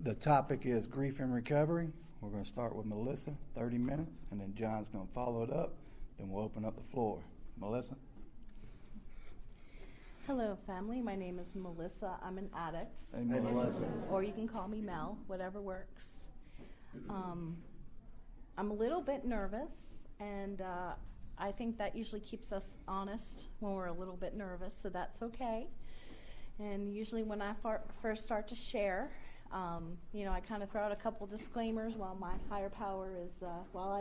The topic is grief and recovery. We're going to start with Melissa, 30 minutes, and then John's going to follow it up. Then we'll open up the floor. Melissa? Hello, family. My name is Melissa. I'm an addict. Hey, Melissa. Or you can call me Mel, whatever works. I'm a little bit nervous, and I think that usually keeps us honest when we're a little bit nervous, so that's okay. And usually when I first start to share, I kind of throw out a couple disclaimers while I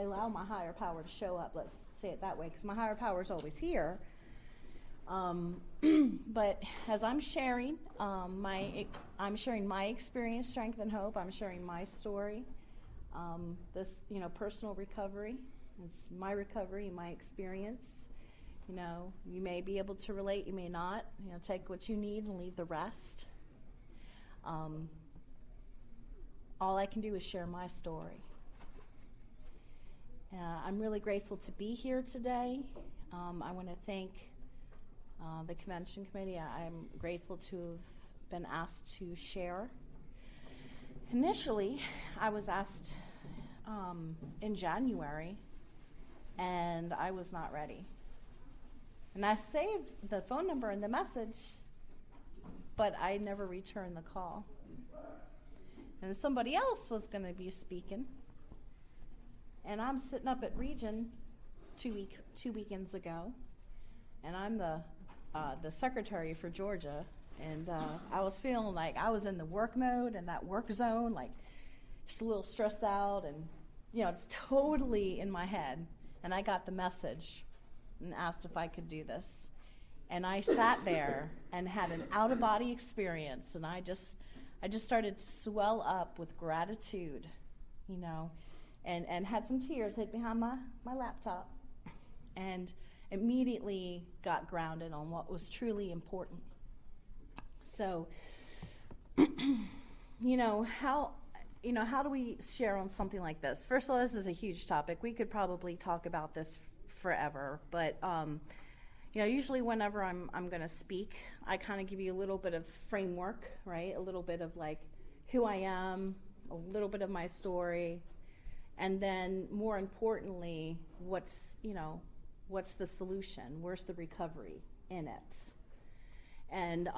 allow my higher power to show up, let's say it that way, because my higher power is always here. But as I'm sharing, I'm sharing my experience, strength, and hope. I'm sharing my story, this, personal recovery. It's my recovery, my experience. You may be able to relate, you may not. Take what you need and leave the rest. All I can do is share my story. I'm really grateful to be here today. I want to thank the convention committee. I'm grateful to have been asked to share. Initially, I was asked in January, and I was not ready. And I saved the phone number and the message, but I never returned the call. And somebody else was going to be speaking, and I'm sitting up at Region two weekends ago, and I'm the secretary for Georgia, and I was feeling like I was in the work mode and that work zone, like just a little stressed out, and it's totally in my head. And I got the message and asked if I could do this, and I sat there and had an out-of-body experience, and I just started to swell up with gratitude, and had some tears hid behind my laptop, and immediately got grounded on what was truly important. So, how do we share on something like this? First of all, this is a huge topic. We could probably talk about this forever, but usually whenever I'm going to speak, I kind of give you a little bit of framework, right? A little bit of like who I am, a little bit of my story, and then more importantly, what's the solution? Where's the recovery in it? And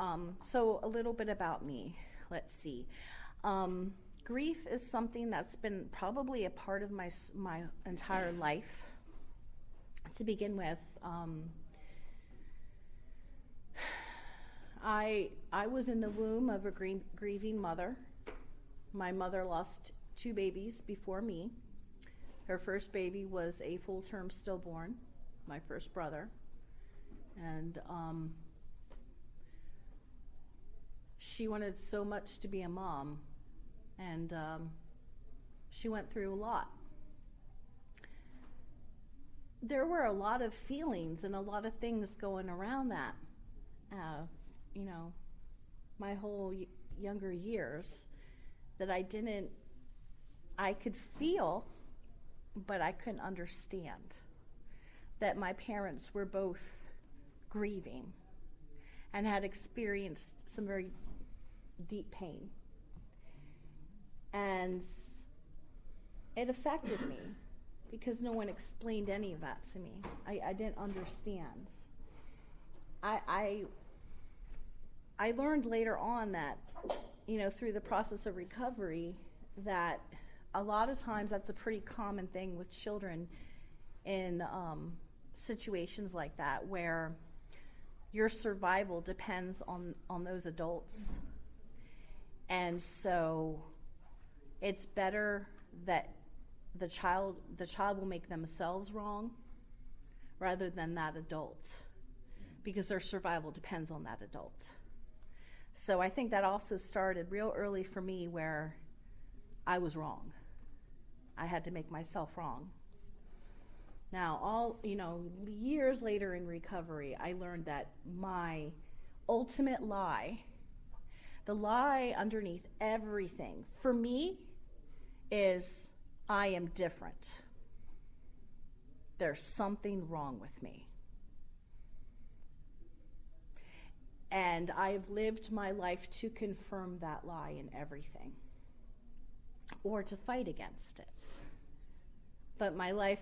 so a little bit about me. Let's see. Grief is something that's been probably a part of my entire life. To begin with, I was in the womb of a grieving mother. My mother lost 2 babies before me. Her first baby was a full-term stillborn, my first brother, and she wanted so much to be a mom, and she went through a lot. There were a lot of feelings and a lot of things going around that, my whole younger years that I could feel, but I couldn't understand that my parents were both grieving and had experienced some very deep pain. And it affected me because no one explained any of that to me. I didn't understand. I learned later on that, through the process of recovery, that a lot of times that's a pretty common thing with children in situations like that, where your survival depends on those adults. And so it's better that the child will make themselves wrong rather than that adult, because their survival depends on that adult. So I think that also started real early for me, where I was wrong. I had to make myself wrong. Now, years later in recovery, I learned that my ultimate lie, the lie underneath everything, for me, is I am different. There's something wrong with me. And I've lived my life to confirm that lie in everything. or to fight against it. But my life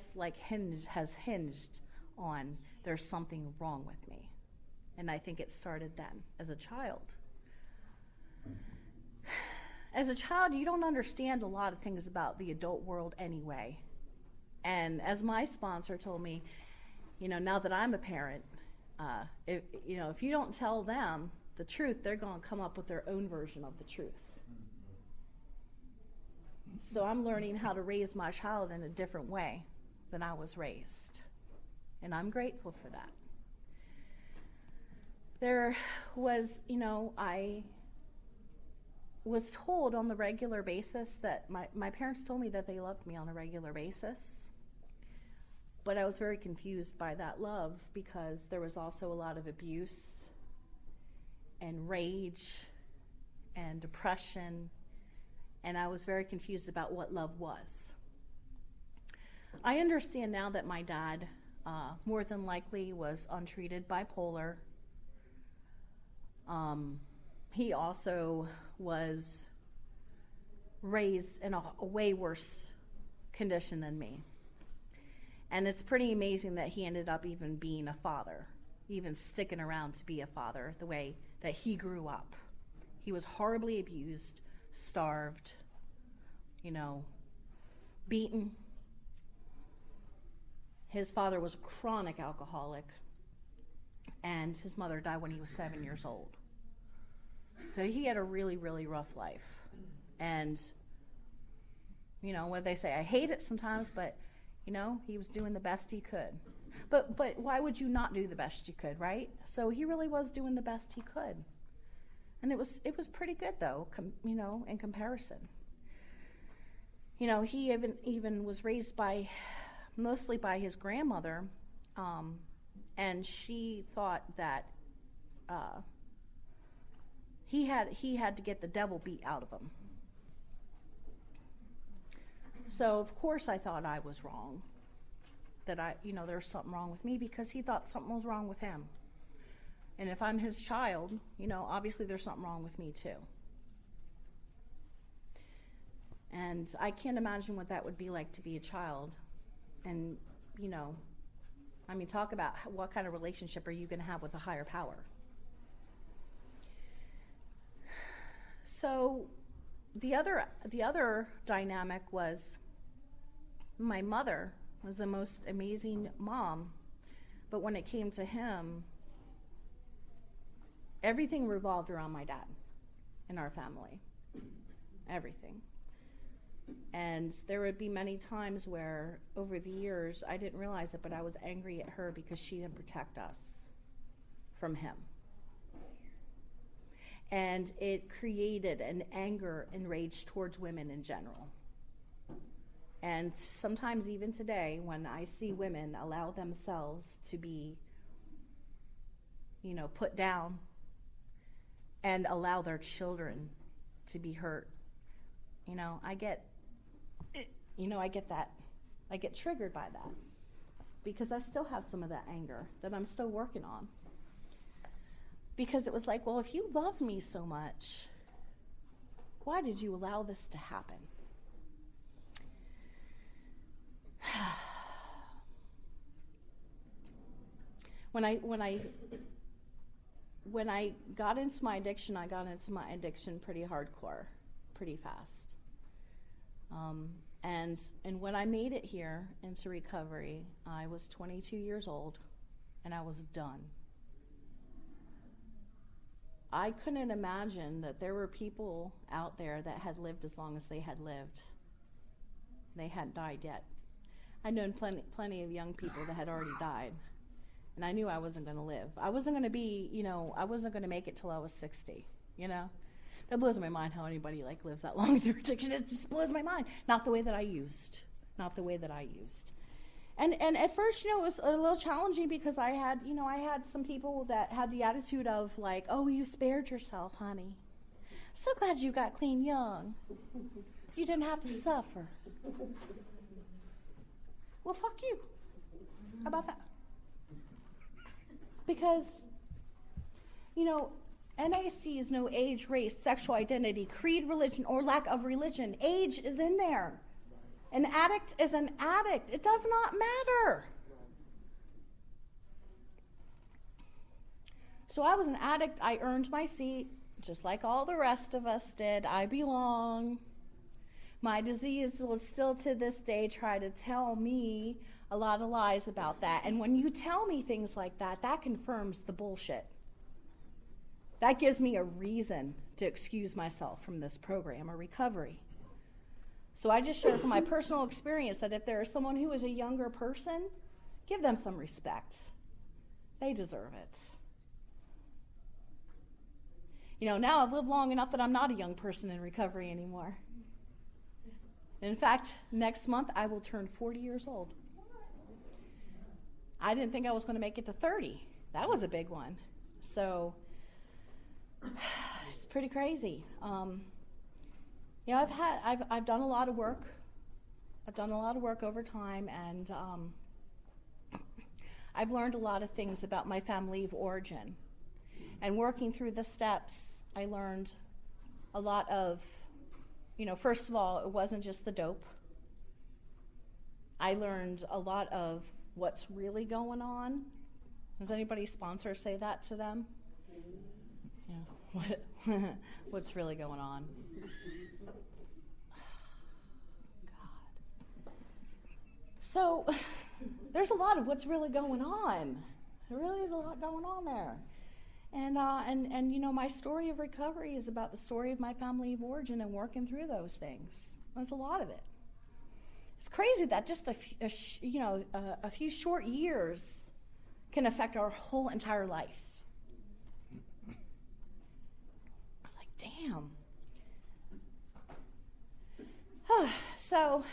has hinged on there's something wrong with me. And I think it started then, as a child. As a child, you don't understand a lot of things about the adult world anyway. And as my sponsor told me, now that I'm a parent, if you don't tell them the truth, they're going to come up with their own version of the truth. So I'm learning how to raise my child in a different way than I was raised. And I'm grateful for that. There was, I was told on the regular basis that my parents told me that they loved me on a regular basis. But I was very confused by that love because there was also a lot of abuse and rage and depression, and I was very confused about what love was. I understand now that my dad more than likely was untreated bipolar. He also was raised in a way worse condition than me. And it's pretty amazing that he ended up even being a father, even sticking around to be a father the way that he grew up. He was horribly abused, starved, beaten. His father was a chronic alcoholic, and his mother died when he was 7 years old. So he had a really, really rough life. And, what they say, I hate it sometimes, but he was doing the best he could. But why would you not do the best you could, right? So he really was doing the best he could. And it was pretty good, though, in comparison. He even was raised mostly by his grandmother, and she thought that he had to get the devil beat out of him. So, of course, I thought I was wrong, that there's something wrong with me, because he thought something was wrong with him. And if I'm his child, obviously there's something wrong with me too. And I can't imagine what that would be like to be a child. And, talk about what kind of relationship are you going to have with a higher power? So the other dynamic was, my mother was the most amazing mom, but when it came to him, everything revolved around my dad in our family. Everything. And there would be many times where, over the years, I didn't realize it, but I was angry at her because she didn't protect us from him. And it created an anger and rage towards women in general. And sometimes even today, when I see women allow themselves to be, put down and allow their children to be hurt, I get that. I get triggered by that because I still have some of that anger that I'm still working on. Because it was like, well, if you love me so much, why did you allow this to happen? When I got into my addiction, I got into my addiction pretty hardcore, pretty fast. And when I made it here into recovery, I was 22 years old, and I was done. I couldn't imagine that there were people out there that had lived as long as they had lived. They hadn't died yet. I'd known plenty of young people that had already died, and I knew I wasn't going to live. I wasn't going to be, I wasn't going to make it till I was 60, That blows my mind how anybody lives that long with their addiction. It just blows my mind. Not the way that I used. And at first, it was a little challenging because I had some people that had the attitude of oh, you spared yourself, honey. So glad you got clean young. You didn't have to suffer. Well, fuck you. How about that? Because, NAC is no age, race, sexual identity, creed, religion, or lack of religion. Age is in there. An addict is an addict. It does not matter. So I was an addict. I earned my seat, just like all the rest of us did. I belong. My disease will still to this day try to tell me a lot of lies about that. And when you tell me things like that, that confirms the bullshit. That gives me a reason to excuse myself from this program or recovery. So I just share from my personal experience that if there is someone who is a younger person, give them some respect. They deserve it. You know, now I've lived long enough that I'm not a young person in recovery anymore. In fact, next month I will turn 40 years old. I didn't think I was going to make it to 30. That was a big one. So it's pretty crazy. You know, I've done a lot of work. I've done a lot of work over time, and I've learned a lot of things about my family of origin. And working through the steps, I learned a lot of, you know, first of all, it wasn't just the dope. I learned a lot of what's really going on. Does anybody's sponsor say that to them? Yeah. What's really going on? God. So there's a lot of what's really going on. There really is a lot going on there. And you know, my story of recovery is about the story of my family of origin and working through those things. There's a lot of it. It's crazy that just a few short years can affect our whole entire life. I'm like, damn. So,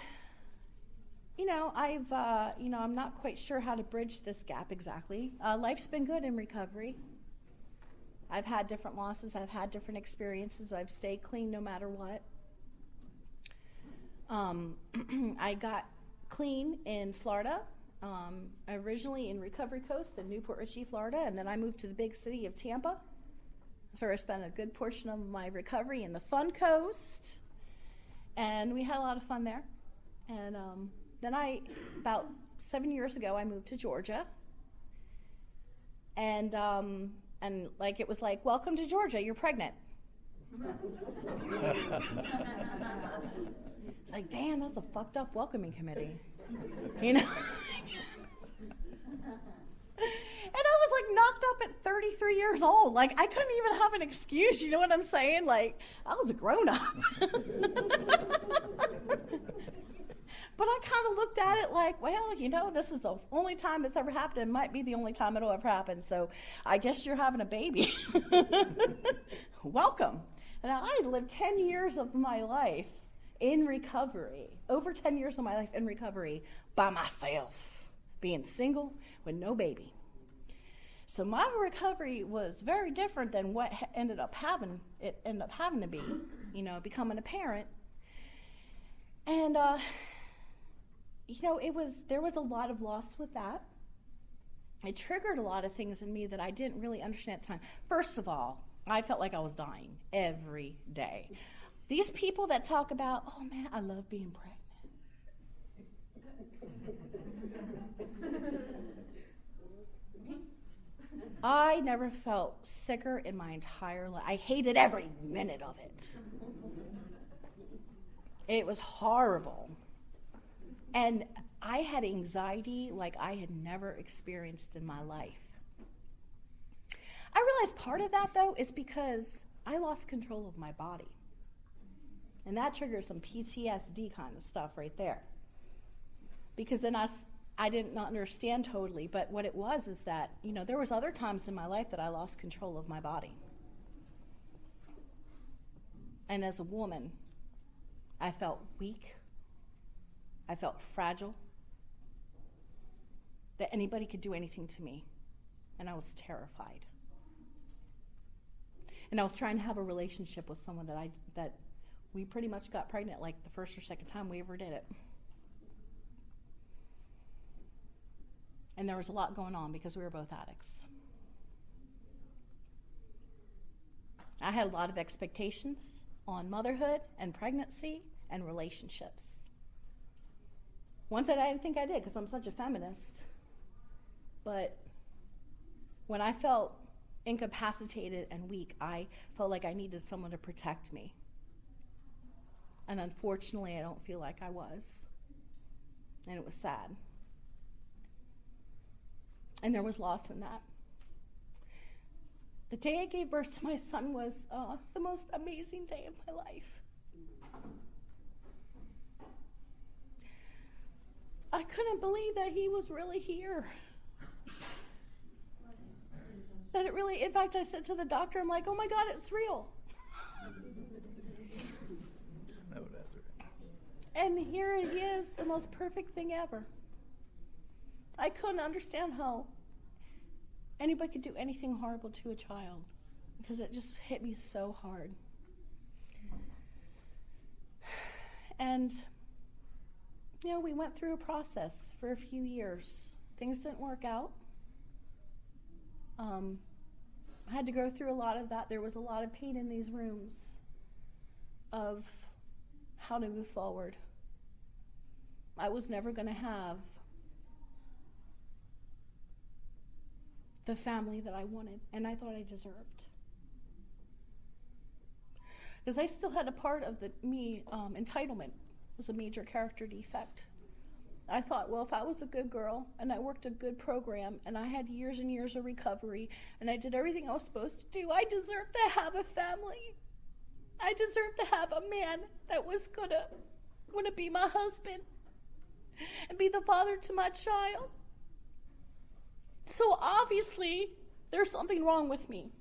you know, I'm not quite sure how to bridge this gap exactly. Life's been good in recovery. I've had different losses. I've had different experiences. I've stayed clean no matter what. I got clean in Florida, originally in Recovery Coast in Newport Richey, Florida, and then I moved to the big city of Tampa. So I spent a good portion of my recovery in the Fun Coast, and we had a lot of fun there. And then about 7 years ago, I moved to Georgia, and like it was like, welcome to Georgia, you're pregnant. It's like, damn, that's a fucked up welcoming committee. You know? And I was like knocked up at 33 years old. Like I couldn't even have an excuse, you know what I'm saying? Like I was a grown up. But I kind of looked at it like, well, you know, this is the only time it's ever happened. It might be the only time it'll ever happen. So I guess you're having a baby. Welcome. And I lived 10 years of my life in recovery, over 10 years of my life in recovery by myself, being single with no baby. So my recovery was very different than what it ended up having to be, you know, becoming a parent. And, you know, there was a lot of loss with that. It triggered a lot of things in me that I didn't really understand at the time. First of all, I felt like I was dying every day. These people that talk about, oh man, I love being pregnant. I never felt sicker in my entire life. I hated every minute of it. It was horrible. And I had anxiety like I had never experienced in my life. I realized part of that, though, is because I lost control of my body. And that triggered some PTSD kind of stuff right there. Because then I didn't not understand totally, but what it was is that, you know, there was other times in my life that I lost control of my body. And as a woman, I felt weak. I felt fragile. That anybody could do anything to me. And I was terrified. And I was trying to have a relationship with someone that we pretty much got pregnant like the first or second time we ever did it. And there was a lot going on because we were both addicts. I had a lot of expectations on motherhood and pregnancy and relationships. Ones that I didn't think I did because I'm such a feminist. But when I felt incapacitated and weak, I felt like I needed someone to protect me. And unfortunately, I don't feel like I was. And it was sad. And there was loss in that. The day I gave birth to my son was the most amazing day of my life. I couldn't believe that he was really here. That it really, in fact, I said to the doctor, I'm like, oh my God, it's real. No, that's right. And here he is, the most perfect thing ever. I couldn't understand how anybody could do anything horrible to a child because it just hit me so hard. And, you know, we went through a process for a few years. Things didn't work out. I had to go through a lot of that. There was a lot of pain in these rooms of how to move forward. I was never going to have the family that I wanted and I thought I deserved. Because I still had a part of entitlement was a major character defect. I thought, well, if I was a good girl and I worked a good program and I had years and years of recovery and I did everything I was supposed to do, I deserved to have a family. I deserved to have a man that was gonna be my husband and be the father to my child. So obviously, there's something wrong with me.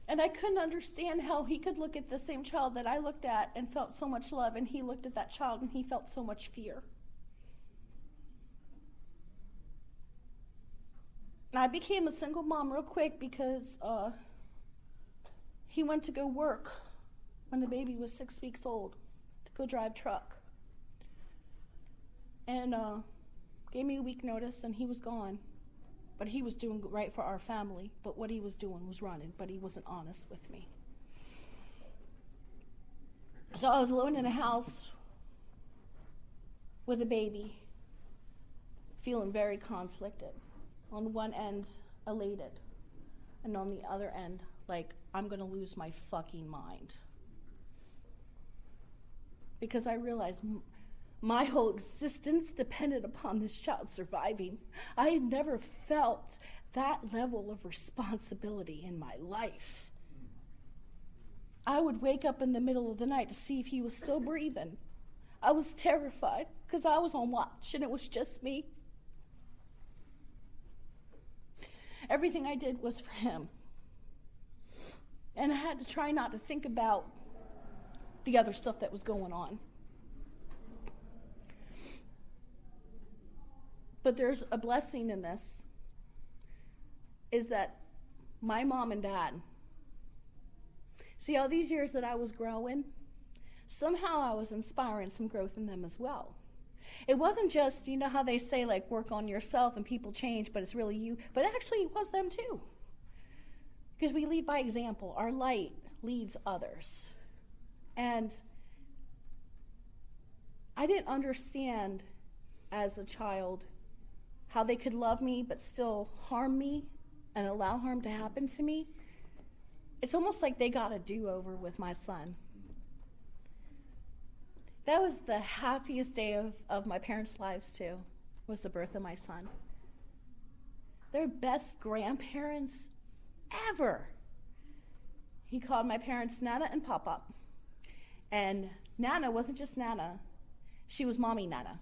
And I couldn't understand how he could look at the same child that I looked at and felt so much love, and he looked at that child and he felt so much fear. And I became a single mom real quick because he went to go work when the baby was 6 weeks old to go drive truck. And gave me a week notice and he was gone. But he was doing right for our family, but what he was doing was running, but he wasn't honest with me. So I was alone in a house with a baby, feeling very conflicted. On one end, elated, and on the other end, like, I'm gonna lose my fucking mind. Because I realized my whole existence depended upon this child surviving. I had never felt that level of responsibility in my life. I would wake up in the middle of the night to see if he was still breathing. I was terrified because I was on watch and it was just me. Everything I did was for him. And I had to try not to think about the other stuff that was going on. But there's a blessing in this, is that my mom and dad, see all these years that I was growing, somehow I was inspiring some growth in them as well. It wasn't just, you know how they say like work on yourself and people change, but it's really you, but actually it was them too. Because we lead by example. Our light leads others. And I didn't understand as a child how they could love me but still harm me and allow harm to happen to me. It's almost like they got a do-over with my son. That was the happiest day of my parents' lives too, was the birth of my son. They're best grandparents ever. He called my parents Nana and Papa. And Nana wasn't just Nana, she was Mommy Nana.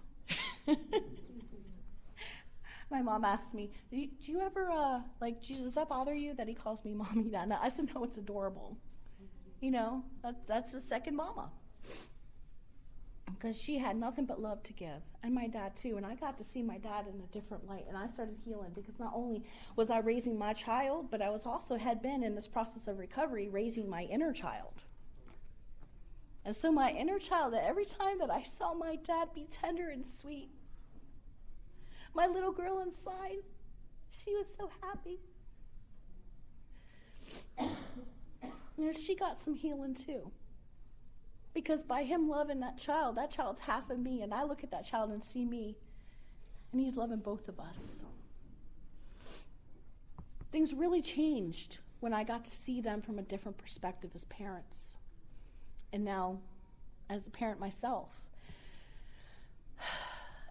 My mom asked me, do you ever, does that bother you that he calls me Mommy Nana? I said, no, it's adorable. You know, that's the second mama. Because she had nothing but love to give, and my dad too. And I got to see my dad in a different light, and I started healing because not only was I raising my child, but I was also had been in this process of recovery raising my inner child. And so my inner child, that every time that I saw my dad be tender and sweet, My little girl inside, she was so happy. She got some healing too. Because by him loving that child's half of me, and I look at that child and see me, and he's loving both of us. Things really changed when I got to see them from a different perspective as parents. And now, as a parent myself.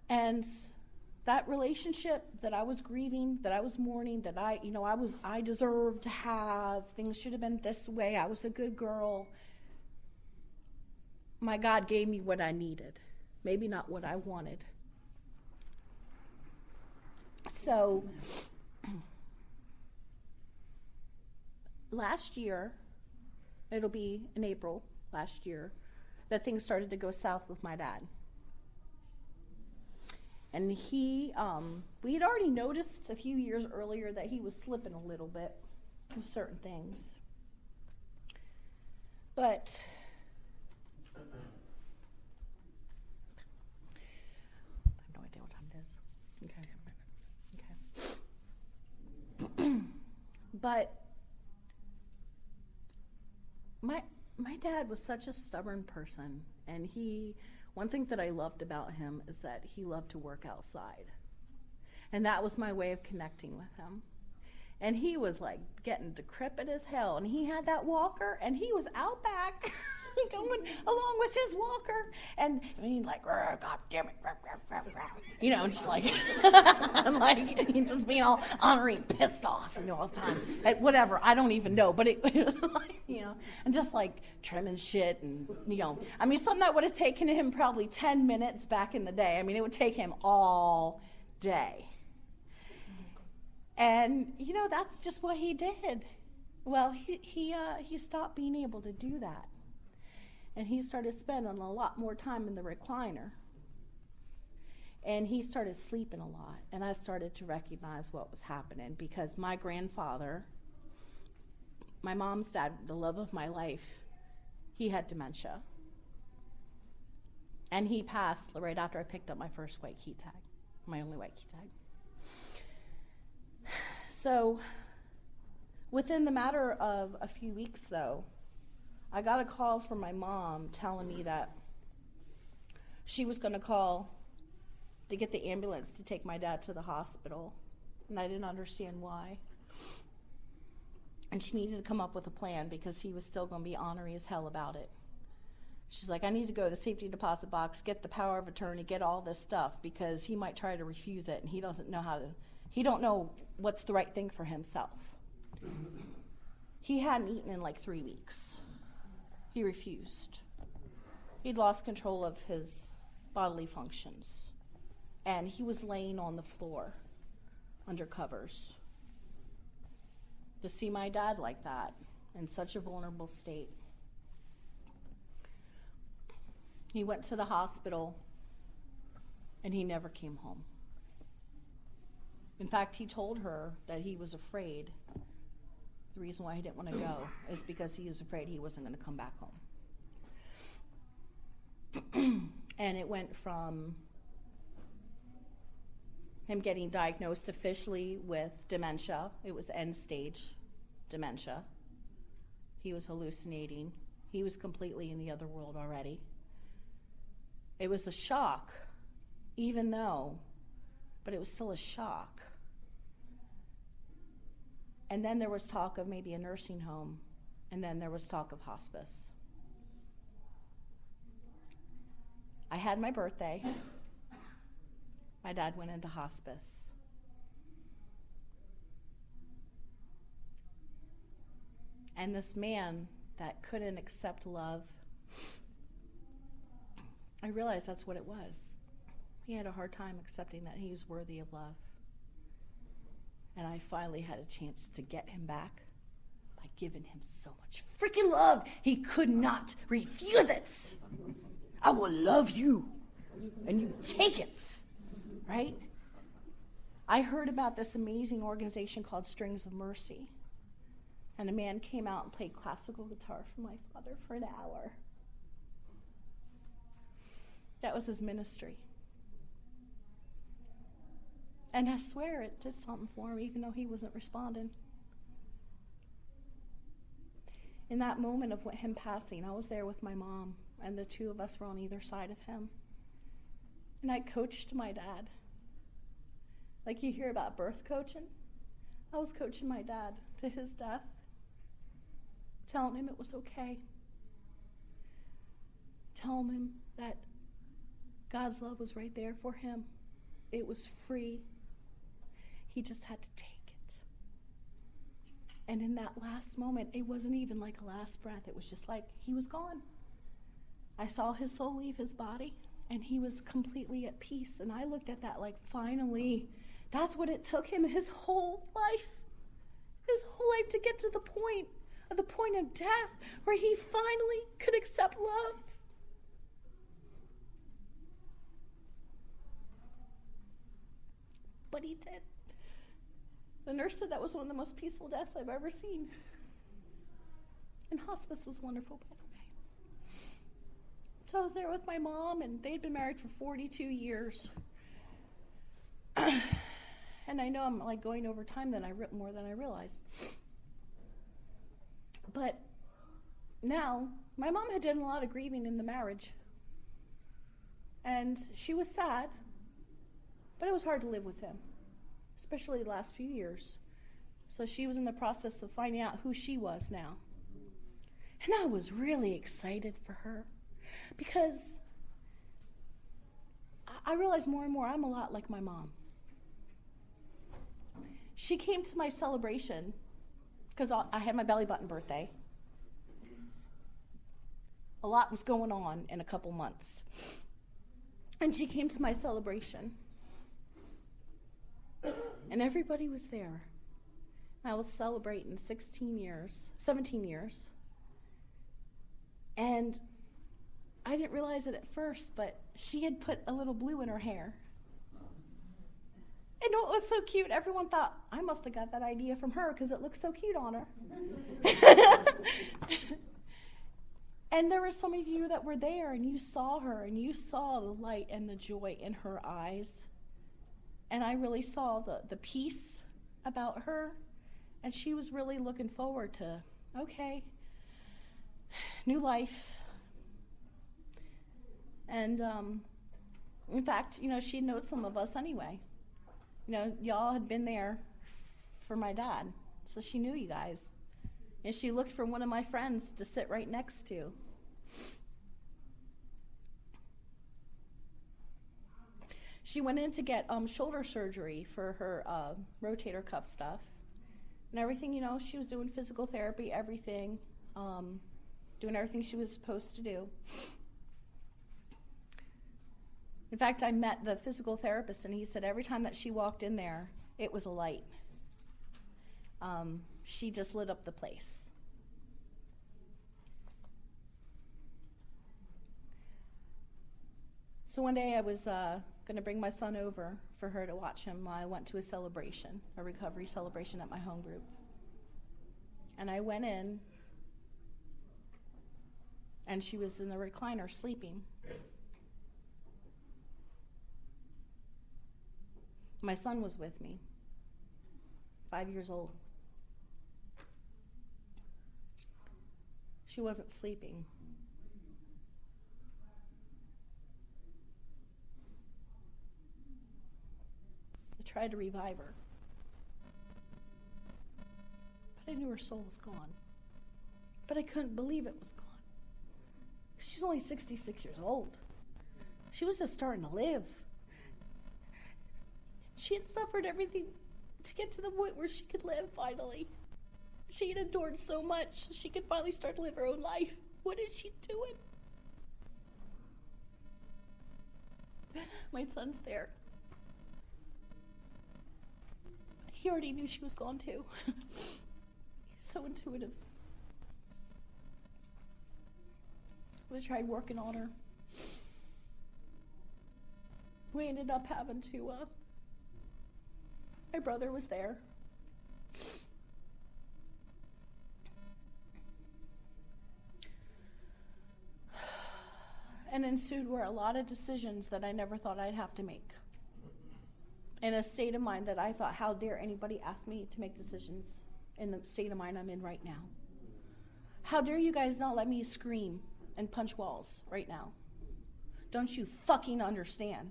And that relationship that I was grieving, that I was mourning, that I deserved to have, things should have been this way, I was a good girl. My God gave me what I needed, maybe not what I wanted. So, last year, it'll be in April last year, that things started to go south with my dad. And we had already noticed a few years earlier that he was slipping a little bit with certain things. But I have no idea what time it is. Okay. 10 minutes. Okay. But my dad was such a stubborn person, and one thing that I loved about him is that he loved to work outside. And that was my way of connecting with him. And he was like getting decrepit as hell. And he had that walker, and he was out back going along with his walker. And I mean, like, God damn it, just like, like just being all ornery and pissed off, all the time. At whatever, I don't even know. But it was like, and just like trimming shit and, I mean, something that would have taken him probably 10 minutes back in the day. I mean, it would take him all day. And, that's just what he did. Well, he stopped being able to do that. And he started spending a lot more time in the recliner. And he started sleeping a lot. And I started to recognize what was happening, because my grandfather, my mom's dad, the love of my life, he had dementia. And he passed right after I picked up my first white key tag, my only white key tag. So within the matter of a few weeks, though, I got a call from my mom telling me that she was going to call to get the ambulance to take my dad to the hospital. And I didn't understand why. And she needed to come up with a plan, because he was still going to be ornery as hell about it. She's like, I need to go to the safety deposit box, get the power of attorney, get all this stuff, because he might try to refuse it, and he don't know what's the right thing for himself. He hadn't eaten in like 3 weeks. He refused. He'd lost control of his bodily functions. And he was laying on the floor under covers. To see my dad like that, in such a vulnerable state. He went to the hospital, and he never came home. In fact, he told her that he was afraid. The reason why he didn't want to go is because he was afraid he wasn't going to come back home. And it went from him getting diagnosed officially with dementia. It was end stage dementia. He was hallucinating. He was completely in the other world already. It was a shock, but it was still a shock. And then there was talk of maybe a nursing home, and then there was talk of hospice. I had my birthday. My dad went into hospice. And this man that couldn't accept love, I realized that's what it was. He had a hard time accepting that he was worthy of love. And I finally had a chance to get him back by giving him so much freaking love, he could not refuse it. I will love you, and you take it, right? I heard about this amazing organization called Strings of Mercy. And a man came out and played classical guitar for my father for an hour. That was his ministry. And I swear it did something for him, even though he wasn't responding. In that moment of him passing, I was there with my mom, and the two of us were on either side of him. And I coached my dad. Like you hear about birth coaching, I was coaching my dad to his death, telling him it was okay. Telling him that God's love was right there for him. It was free. He just had to take it. And in that last moment, it wasn't even like a last breath. It was just like he was gone. I saw his soul leave his body, and he was completely at peace. And I looked at that like, finally, that's what it took him his whole life. His whole life to get to the point of death where he finally could accept love. But he did. The nurse said that was one of the most peaceful deaths I've ever seen. And hospice was wonderful, by the way. So I was there with my mom, and they'd been married for 42 years. And I know I'm like going over time more than I realized. But now, my mom had done a lot of grieving in the marriage. And she was sad, but it was hard to live with him, especially the last few years. So she was in the process of finding out who she was now. And I was really excited for her because I realized more and more I'm a lot like my mom. She came to my celebration because I had my belly button birthday. A lot was going on in a couple months. And she came to my celebration. And everybody was there. I was celebrating 17 years. And I didn't realize it at first, but she had put a little blue in her hair. And it was so cute. Everyone thought, I must have got that idea from her because it looked so cute on her. And there were some of you that were there, and you saw her, and you saw the light and the joy in her eyes. And I really saw the peace about her. And she was really looking forward to, okay, new life. And in fact, she knows some of us anyway. Y'all had been there for my dad, so she knew you guys. And she looked for one of my friends to sit right next to. She went in to get shoulder surgery for her rotator cuff stuff and everything. She was doing physical therapy, everything, doing everything she was supposed to do. In fact, I met the physical therapist, and he said every time that she walked in there, it was a light. She just lit up the place. So one day I was going to bring my son over for her to watch him. I went to a recovery celebration at my home group. And I went in, and she was in the recliner sleeping. My son was with me, 5 years old. She wasn't sleeping. I tried to revive her, but I knew her soul was gone. But I couldn't believe it was gone. She's only 66 years old. She was just starting to live. She had suffered everything to get to the point where she could live finally. She had endured so much, she could finally start to live her own life. What is she doing? My son's there. He already knew she was gone too. He's so intuitive. I tried working on her. We ended up having to, my brother was there. And ensued were a lot of decisions that I never thought I'd have to make. in a state of mind that I thought, how dare anybody ask me to make decisions in the state of mind I'm in right now? How dare you guys not let me scream and punch walls right now? Don't you fucking understand?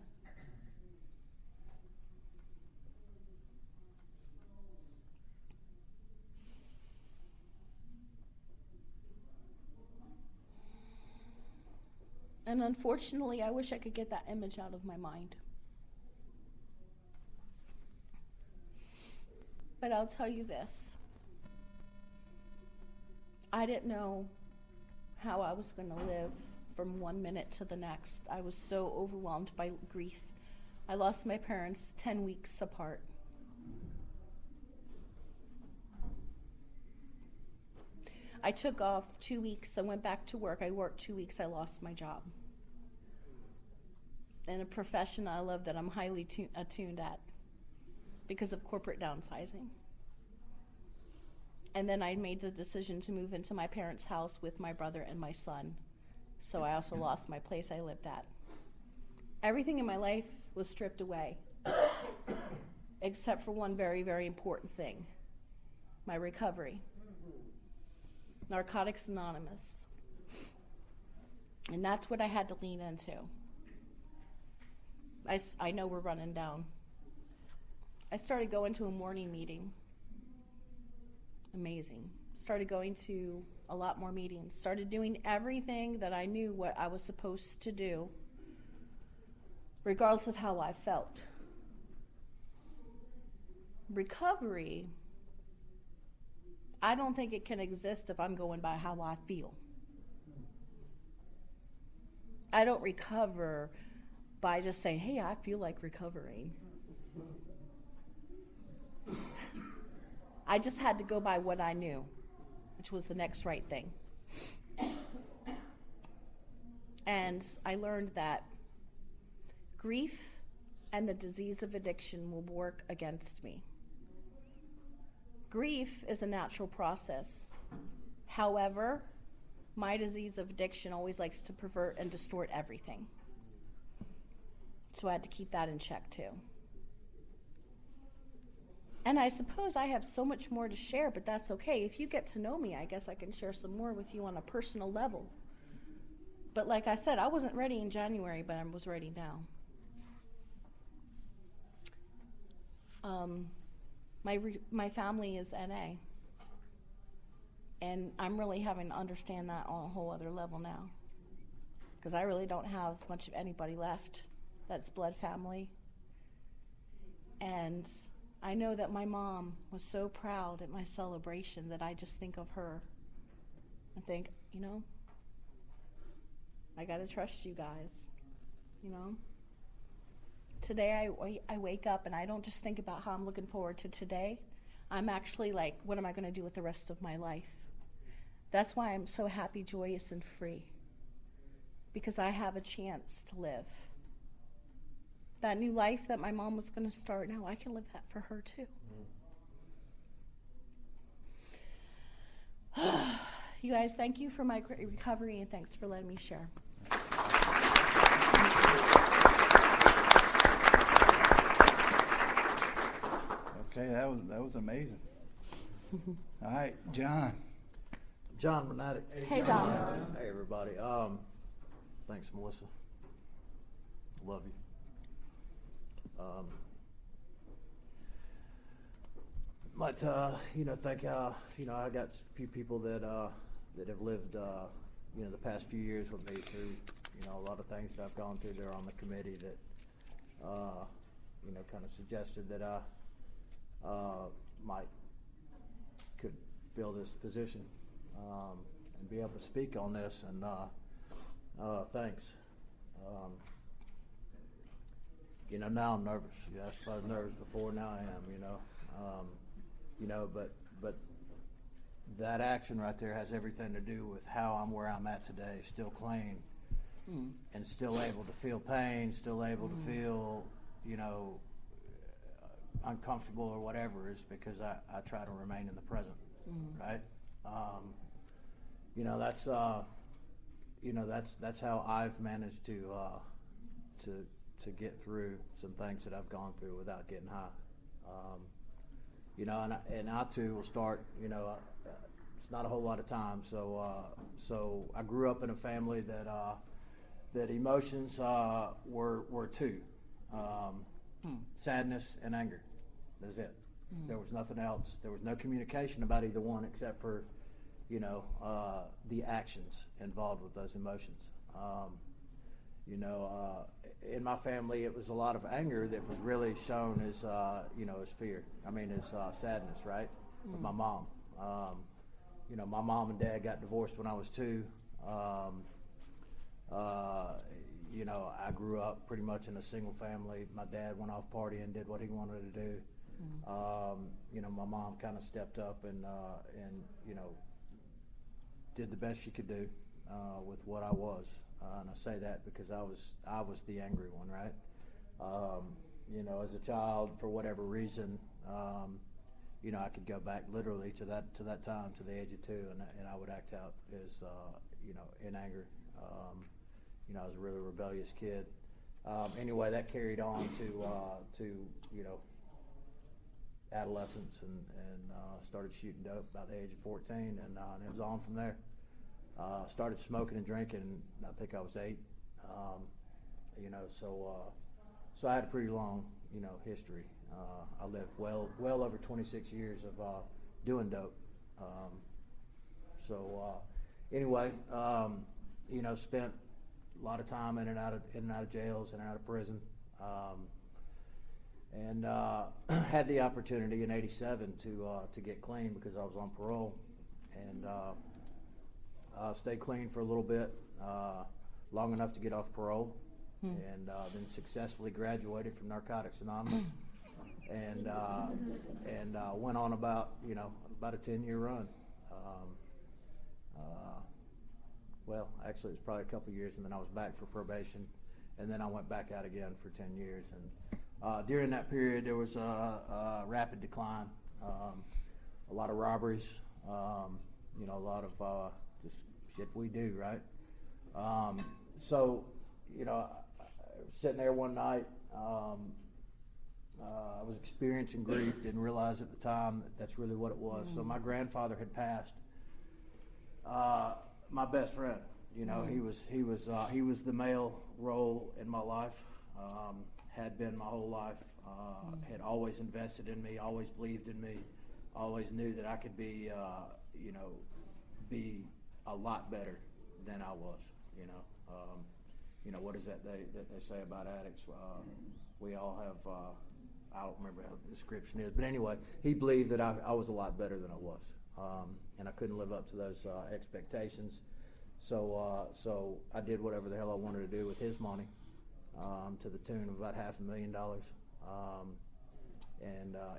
And unfortunately, I wish I could get that image out of my mind. But I'll tell you this. I didn't know how I was going to live from one minute to the next. I was so overwhelmed by grief. I lost my parents 10 weeks apart. I took off 2 weeks. I went back to work. I worked 2 weeks. I lost my job. In a profession I love that I'm highly attuned at because of corporate downsizing. And then I made the decision to move into my parents' house with my brother and my son. So I also lost my place I lived at. Everything in my life was stripped away, except for one very, very important thing, my recovery. Narcotics Anonymous. And that's what I had to lean into. I know we're running down. I started going to a morning meeting. Amazing. Started going to a lot more meetings. Started doing everything that I knew what I was supposed to do, regardless of how I felt. Recovery, I don't think it can exist if I'm going by how I feel. I don't recover by just saying, hey, I feel like recovering. I just had to go by what I knew, which was the next right thing. And I learned that grief and the disease of addiction will work against me. Grief is a natural process. However, my disease of addiction always likes to pervert and distort everything. So I had to keep that in check too. And I suppose I have so much more to share, but that's okay. If you get to know me, I guess I can share some more with you on a personal level. But like I said, I wasn't ready in January, but I was ready now. My family is NA. And I'm really having to understand that on a whole other level now. Because I really don't have much of anybody left that's blood family. And I know that my mom was so proud at my celebration that I just think of her and think, you know, I gotta trust you guys, you know. Today I wake up and I don't just think about how I'm looking forward to today. I'm actually like, what am I gonna do with the rest of my life? That's why I'm so happy, joyous, and free. Because I have a chance to live. That new life that my mom was going to start, now I can live that for her too. You guys, thank you for my great recovery and thanks for letting me share. Okay, that was amazing. All right, John. John from Addicts. Hey, John. Hey, everybody. Thanks, Melissa. Love you. Thank I got a few people that have lived, the past few years with me through, a lot of things that I've gone through. They're on the committee that, kind of suggested that I could fill this position and be able to speak on this. And thanks. Now I'm nervous. You asked if I was nervous before. Now I am. But that action right there has everything to do with how I'm where I'm at today, still clean, and still able to feel pain, still able to feel, uncomfortable or whatever, is because I try to remain in the present, right? That's how I've managed to to get through some things that I've gone through without getting high. You know, and I too will start, you know, it's not a whole lot of time. So I grew up in a family that emotions were two, sadness and anger. That's it. There was nothing else. There was no communication about either one except for, you know, the actions involved with those emotions. You know, in my family, it was a lot of anger that was really shown as, you know, as fear. I mean, as sadness, right? With my mom. You know, my mom and dad got divorced when I was 2. You know, I grew up pretty much in a single family. My dad went off partying, did what he wanted to do. You know, my mom kind of stepped up and you know, did the best she could do with what I was. And I say that because I was the angry one, right? You know, as a child, for whatever reason, you know, I could go back literally to that time, to the age of 2, and I would act out as, you know, in anger. You know, I was a really rebellious kid. Anyway, that carried on to you know, adolescence, and started shooting dope by the age of 14, and it was on from there. Started smoking and drinking, I think I was 8. You know, so I had a pretty long, you know, history. I lived well over 26 years of doing dope. Anyway, you know, spent a lot of time in and out of jails, in and out of prison, and had the opportunity in '87 to get clean because I was on parole, and stayed clean for a little bit, long enough to get off parole, and then successfully graduated from Narcotics Anonymous, and went on about a 10-year run. Well, actually, it was probably a couple years, and then I was back for probation, and then I went back out again for 10 years. And during that period, there was a rapid decline, a lot of robberies, you know, a lot of just shit we do, right? So, you know, I was sitting there one night. I was experiencing grief, didn't realize at the time that that's really what it was. So my grandfather had passed. My best friend, you know, he was the male role in my life, had been my whole life, had always invested in me, always believed in me, always knew that I could be, you know, be a lot better than I was, you know. You know, what is that they say about addicts? We all have, I don't remember how the description is, but anyway, he believed that I was a lot better than I was. And I couldn't live up to those expectations, so I did whatever the hell I wanted to do with his money, to the tune of about $500,000.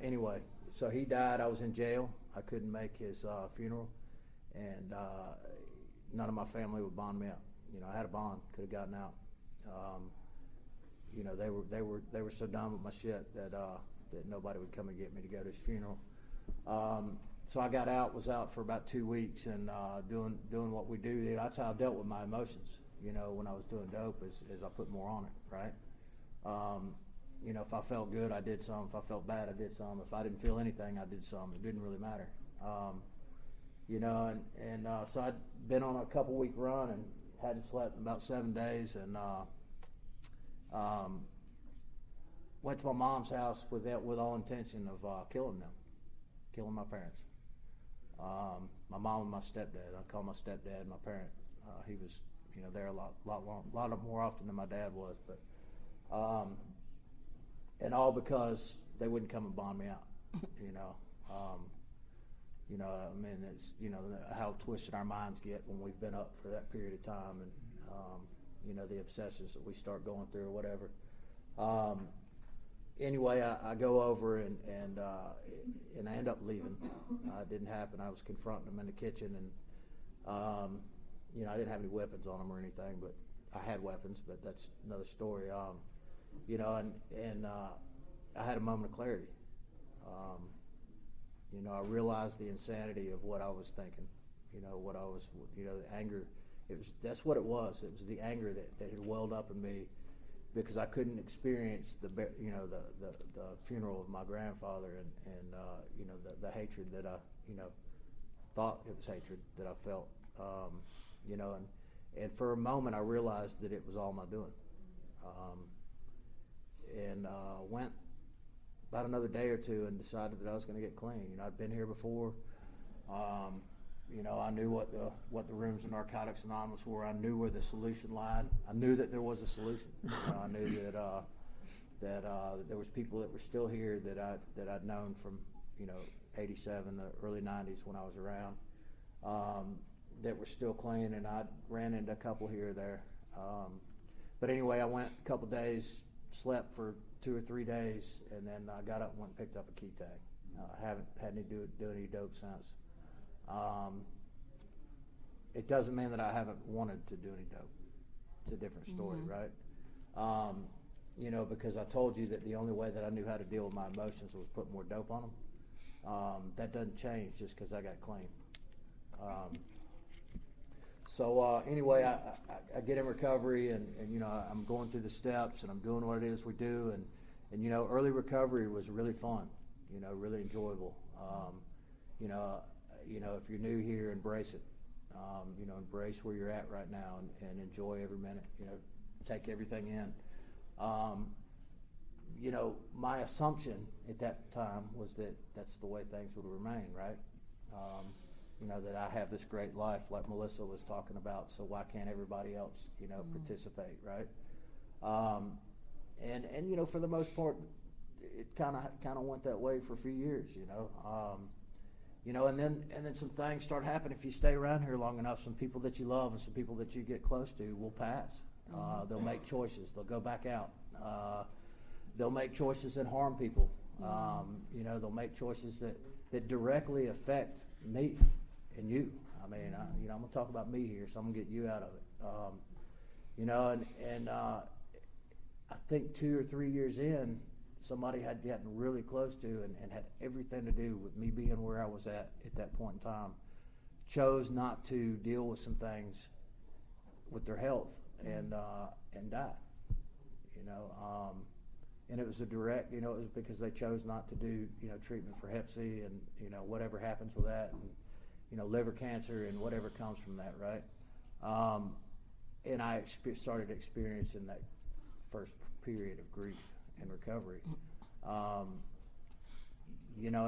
Anyway, so he died. I was in jail. I couldn't make his funeral, and none of my family would bond me out. You know, I had a bond, could have gotten out. You know, they were so done with my shit that nobody would come and get me to go to his funeral. So I got out, was out for about 2 weeks, and doing what we do. That's how I dealt with my emotions. You know, when I was doing dope, is I put more on it, right? You know, if I felt good, I did some. If I felt bad, I did some. If I didn't feel anything, I did some. It didn't really matter. You know, and so I'd been on a couple-week run and hadn't slept in about 7 days, and went to my mom's house with all intention of killing my parents. My mom and my stepdad. I call my stepdad my parent. He was, you know, there a lot more often than my dad was, but and all because they wouldn't come and bond me out. You know, I mean, it's, you know, how twisted our minds get when we've been up for that period of time, and you know, the obsessions that we start going through or whatever. Anyway, I go over and I end up leaving. It didn't happen. I was confronting them in the kitchen, and you know, I didn't have any weapons on them or anything, but I had weapons. But that's another story. You know, and I had a moment of clarity. You know, I realized the insanity of what I was thinking. You know, the anger. That's what it was. It was the anger that had welled up in me because I couldn't experience the funeral of my grandfather and the hatred that I thought it was hatred that I felt, and for a moment I realized that it was all my doing, and went about another day or two and decided that I was going to get clean. I'd been here before. I knew what the rooms in Narcotics Anonymous were. I knew where the solution lied. I knew that there was a solution. I knew that there was people that were still here that I'd known from '87, the early '90s when I was around, that were still clean, and I ran into a couple here or there. But anyway, I went a couple days, slept for 2 or 3 days, and then I got up and went and picked up a key tag. I haven't had to do any dope since. It doesn't mean that I haven't wanted to do any dope. It's a different story, right? Because I told you that the only way that I knew how to deal with my emotions was put more dope on them. That doesn't change just because I got clean. Anyway, I get in recovery, and I'm going through the steps, and I'm doing what it is we do, and early recovery was really fun, really enjoyable. If you're new here, embrace it. Embrace where you're at right now and enjoy every minute. Take everything in. My assumption at that time was that that's the way things would remain, right? That I have this great life like Melissa was talking about, so why can't everybody else, participate, right? And for the most part, it kind of went that way for a few years, and then some things start happening. If you stay around here long enough, some people that you love and some people that you get close to will pass. They'll make choices. They'll go back out. They'll make choices that harm people. They'll make choices that directly affect me and you. I mean, I'm going to talk about me here, so I'm going to get you out of it. I think 2 or 3 years in, somebody had gotten really close to and had everything to do with me being where I was at that point in time, chose not to deal with some things with their health and died. And it was a direct, it was because they chose not to do, treatment for Hep C and, whatever happens with that, and, liver cancer and whatever comes from that, right? And I started experiencing that first period of grief and recovery. And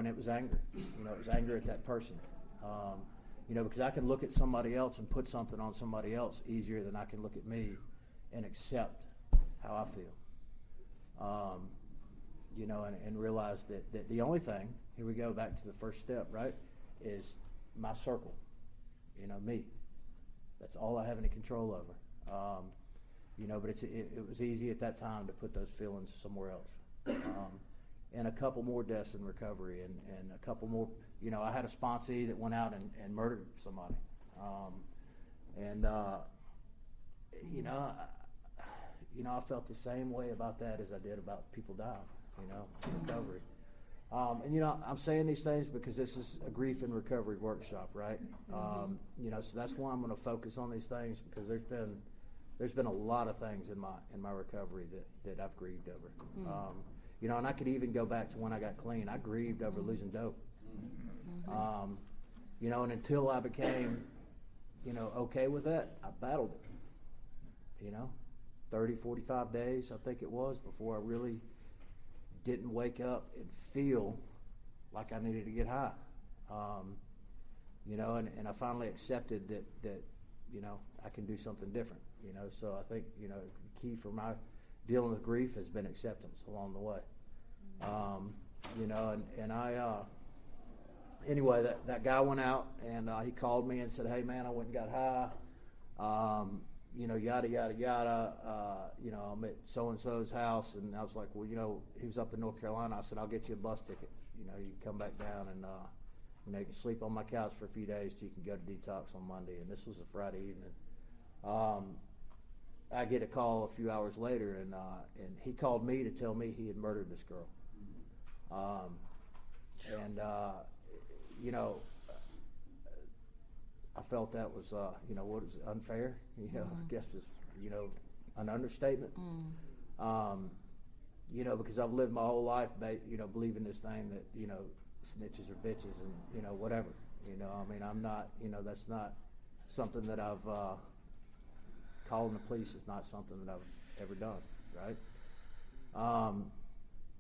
it was anger. It was anger at that person. Because I can look at somebody else and put something on somebody else easier than I can look at me and accept how I feel. And realize that the only thing, here we go back to the first step, right, is my circle, me. That's all I have any control over. But it was easy at that time to put those feelings somewhere else. And a couple more deaths in recovery, and a couple more, I had a sponsee that went out and murdered somebody. I felt the same way about that as I did about people dying, in recovery. I'm saying these things because this is a grief and recovery workshop, right? So that's why I'm going to focus on these things, because there's been a lot of things in my recovery that I've grieved over. And I could even go back to when I got clean. I grieved over losing dope. And until I became, okay with that, I battled it. 30, 45 days, I think it was, before I really didn't wake up and feel like I needed to get high. And I finally accepted that I can do something different. So I think, the key for my dealing with grief has been acceptance along the way. Anyway, that guy went out and he called me and said, "Hey man, I went and got high, yada, yada, yada, I'm at so-and-so's house." And I was like, well, he was up in North Carolina. I said, "I'll get you a bus ticket. You can come back down and, you can sleep on my couch for a few days till you can go to detox on Monday." And this was a Friday evening. I get a call a few hours later, and he called me to tell me he had murdered this girl. I felt that was, what is it, unfair? I guess was, an understatement. You know, because I've lived my whole life, you know, believing this thing that, you know, snitches are bitches and, you know, whatever. You know, I mean, I'm not, you know, that's not something that I've, calling the police is not something that I've ever done, right?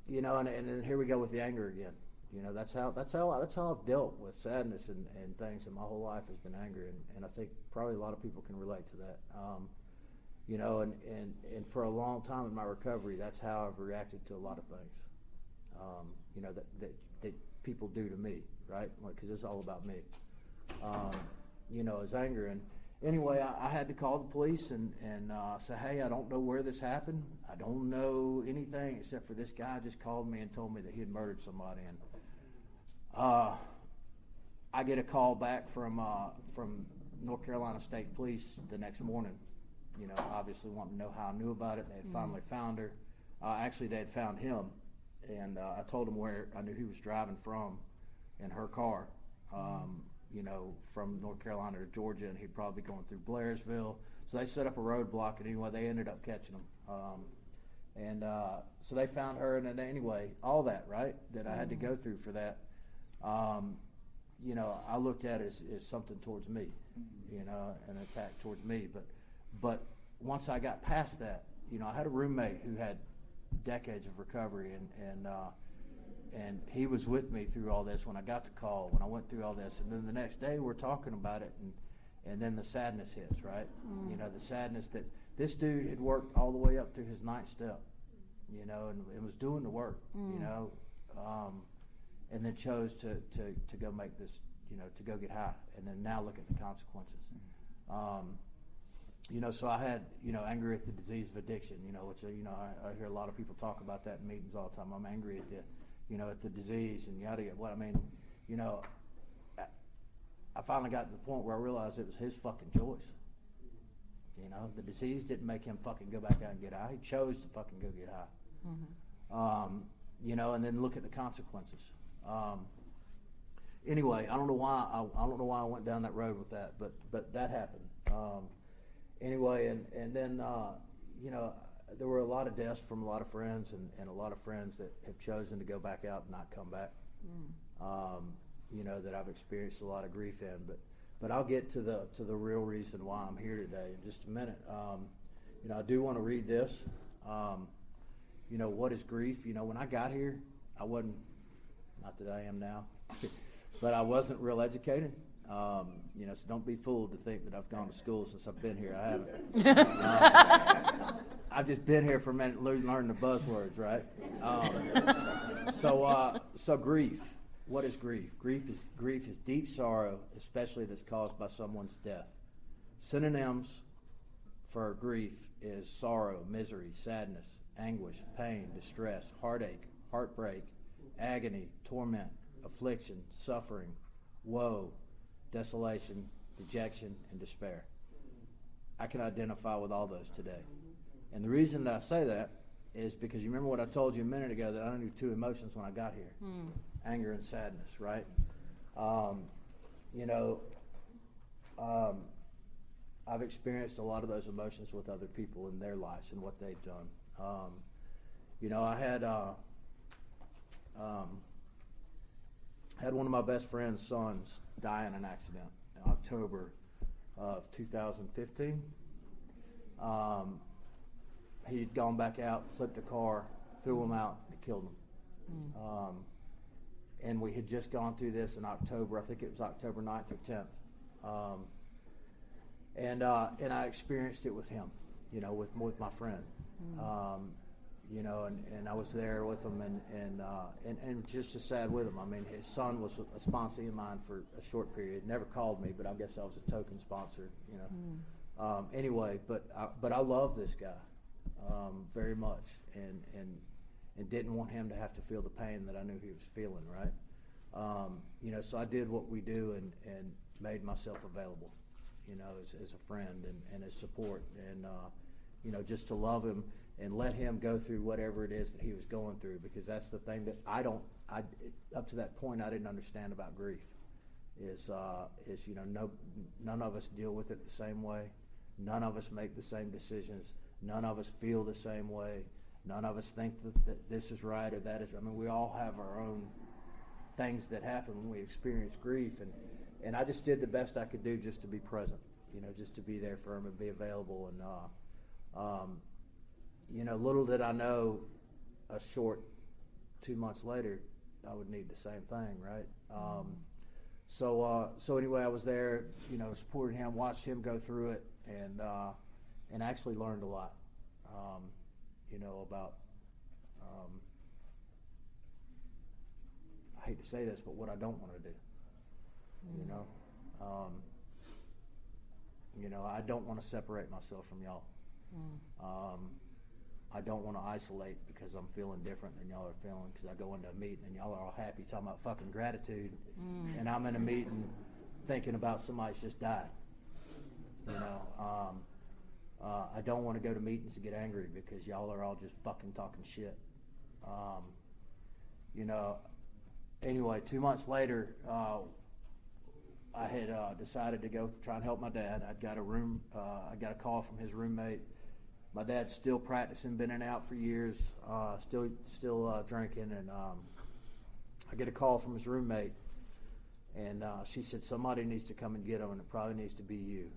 You know, and then here we go with the anger again. You know, that's how I've dealt with sadness and things, and my whole life has been anger, and I think probably a lot of people can relate to that. You know, and for a long time in my recovery, that's how I've reacted to a lot of things. You know, that people do to me, right? Because it's all about me. You know, as anger. And anyway, I had to call the police and say, hey, I don't know where this happened. I don't know anything except for this guy just called me and told me that he had murdered somebody. And I get a call back from North Carolina State Police the next morning. You know, obviously wanting to know how I knew about it. They had finally found her. Actually, they had found him, and I told them where I knew he was driving from in her car. You know, from North Carolina to Georgia, and he'd probably be going through Blairsville. So they set up a roadblock, and anyway, they ended up catching him. So they found her, and then anyway, all that, right, that I had to go through for that, you know, I looked at it as something towards me, you know, an attack towards me. But once I got past that, you know, I had a roommate who had decades of recovery, and he was with me through all this when I got the call, when I went through all this. And then the next day we're talking about it, and then the sadness hits, right? You know, the sadness that this dude had worked all the way up through his ninth step, you know, and was doing the work, you know, and then chose to go make this, you know, to go get high. And then now look at the consequences. You know, so I had, you know, anger at the disease of addiction, you know, which, you know, I hear a lot of people talk about that in meetings all the time. I'm angry at the, you know, at the disease and yada yada. What I mean, you know, I finally got to the point where I realized it was his fucking choice. You know, the disease didn't make him fucking go back out and get high. He chose to fucking go get high. You know, and then look at the consequences. Anyway, I don't know why I went down that road with that, but that happened. Anyway, and then you know, there were a lot of deaths from a lot of friends, and a lot of friends that have chosen to go back out and not come back. You know, that I've experienced a lot of grief in, but I'll get to the real reason why I'm here today in just a minute. You know, I do want to read this. You know, what is grief? You know, when I got here, I wasn't, not that I am now, but I wasn't real educated. You know, so don't be fooled to think that I've gone to school since I've been here. I haven't. I've just been here for a minute, learning the buzzwords, right? So grief. What is grief? Grief is deep sorrow, especially that's caused by someone's death. Synonyms for grief is sorrow, misery, sadness, anguish, pain, distress, heartache, heartbreak, agony, torment, affliction, suffering, woe, desolation, dejection, and despair. I can identify with all those today. And the reason that I say that is because you remember what I told you a minute ago, that I only knew two emotions when I got here. Anger and sadness, right? You know, I've experienced a lot of those emotions with other people in their lives and what they've done. You know, I had one of my best friend's sons die in an accident in October of 2015. He'd gone back out, flipped a car, threw him out, and killed him. And we had just gone through this in October. I think it was October 9th or 10th. And I experienced it with him, you know, with my friend. You know, and I was there with him, and just as sad with him. I mean, his son was a sponsee of mine for a short period. Never called me, but I guess I was a token sponsor, you know. Anyway, but I love this guy very much, and didn't want him to have to feel the pain that I knew he was feeling, right? You know, so I did what we do and made myself available, you know, as a friend and as support, and you know, just to love him and let him go through whatever it is that he was going through, because that's the thing that up to that point I didn't understand about grief, is you know, none of us deal with it the same way, none of us make the same decisions, none of us feel the same way, None of us think that this is right or that is. I mean, we all have our own things that happen when we experience grief, and I just did the best I could do just to be present, just to be there for him and be available. And little did I know, a short 2 months later, I would need the same thing, right? So anyway, I was there, supported him, watched him go through it, and actually learned a lot, about, I hate to say this, but what I don't want to do, I don't want to separate myself from y'all. I don't want to isolate because I'm feeling different than y'all are feeling, because I go into a meeting and y'all are all happy talking about fucking gratitude, and I'm in a meeting thinking about somebody's just died. I don't want to go to meetings to get angry because y'all are all just fucking talking shit. Anyway, 2 months later, I had decided to go try and help my dad. I got a call from his roommate. My dad's still practicing, been in and out for years, still drinking, and I get a call from his roommate, and she said, somebody needs to come and get him, and it probably needs to be you.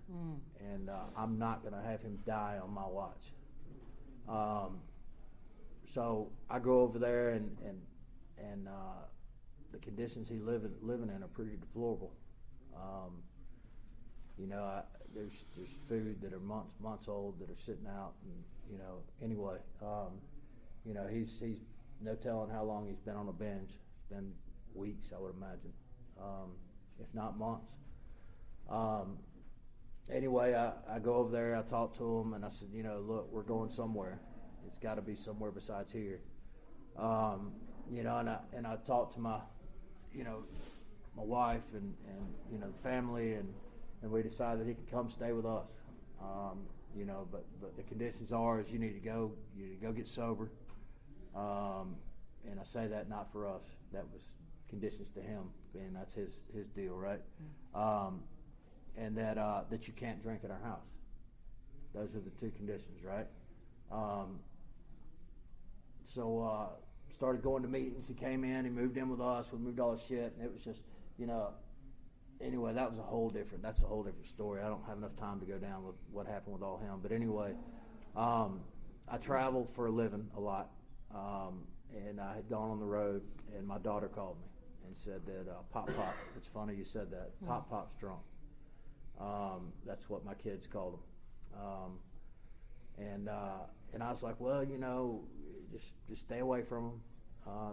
And I'm not going to have him die on my watch. So I go over there, and the conditions he's living in are pretty deplorable. There's food that are months old that are sitting out, and anyway, he's no telling how long he's been on a binge. It's been weeks, I would imagine, if not months. Anyway, I go over there, I talk to him, and I said, look, we're going somewhere. It's got to be somewhere besides here. And I talked to my wife and the family, and we decided that he could come stay with us. But the conditions are is you need to go get sober. And I say that not for us. That was conditions to him, and that's his deal, right? And that you can't drink at our house. Those are the two conditions, right? So started going to meetings. He came in, he moved in with us, we moved all his shit, and it was just, anyway, that's a whole different story. I don't have enough time to go down with what happened with all him. But anyway, I travel for a living a lot, and I had gone on the road, and my daughter called me and said that Pop, it's funny you said that, Pop's drunk. That's what my kids called him. And I was like, well, just stay away from him.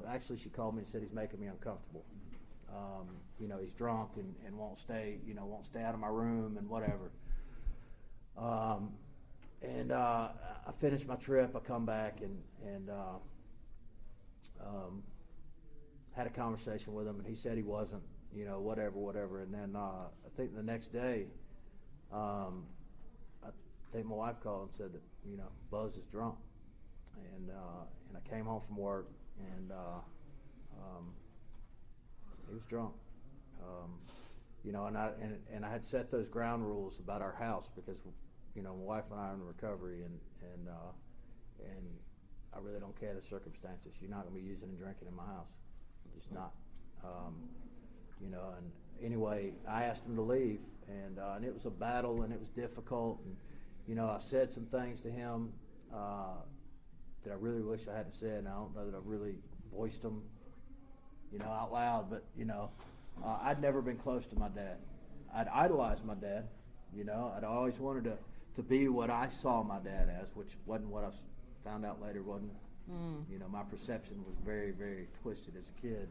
Actually, she called me and said he's making me uncomfortable. He's drunk and won't stay out of my room and whatever. And I finished my trip. I come back and had a conversation with him, and he said he wasn't, whatever. And then I think the next day, I think my wife called and said that, Buzz is drunk. And I came home from work, and he was drunk. And I had set those ground rules about our house because, my wife and I are in recovery, and I really don't care the circumstances. You're not going to be using and drinking in my house. Just not. And anyway, I asked him to leave, and it was a battle, and it was difficult, and I said some things to him that I really wish I hadn't said, and I don't know that I've really voiced them, out loud, but, I'd never been close to my dad. I'd idolized my dad, I'd always wanted to be what I saw my dad as, which wasn't what I found out later wasn't. My perception was very, very twisted as a kid.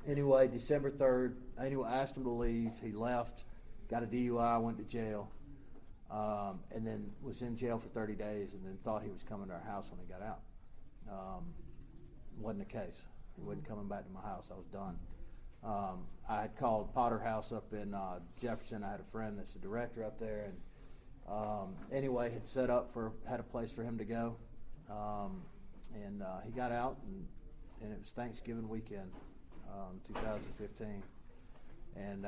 Anyway, December 3rd, I asked him to leave. He left, got a DUI, went to jail, and then was in jail for 30 days, and then thought he was coming to our house when he got out. Wasn't the case. He wasn't coming back to my house. I was done. I had called Potter House up in Jefferson. I had a friend that's the director up there, and anyway, had a place for him to go, and he got out, and it was Thanksgiving weekend, 2015, and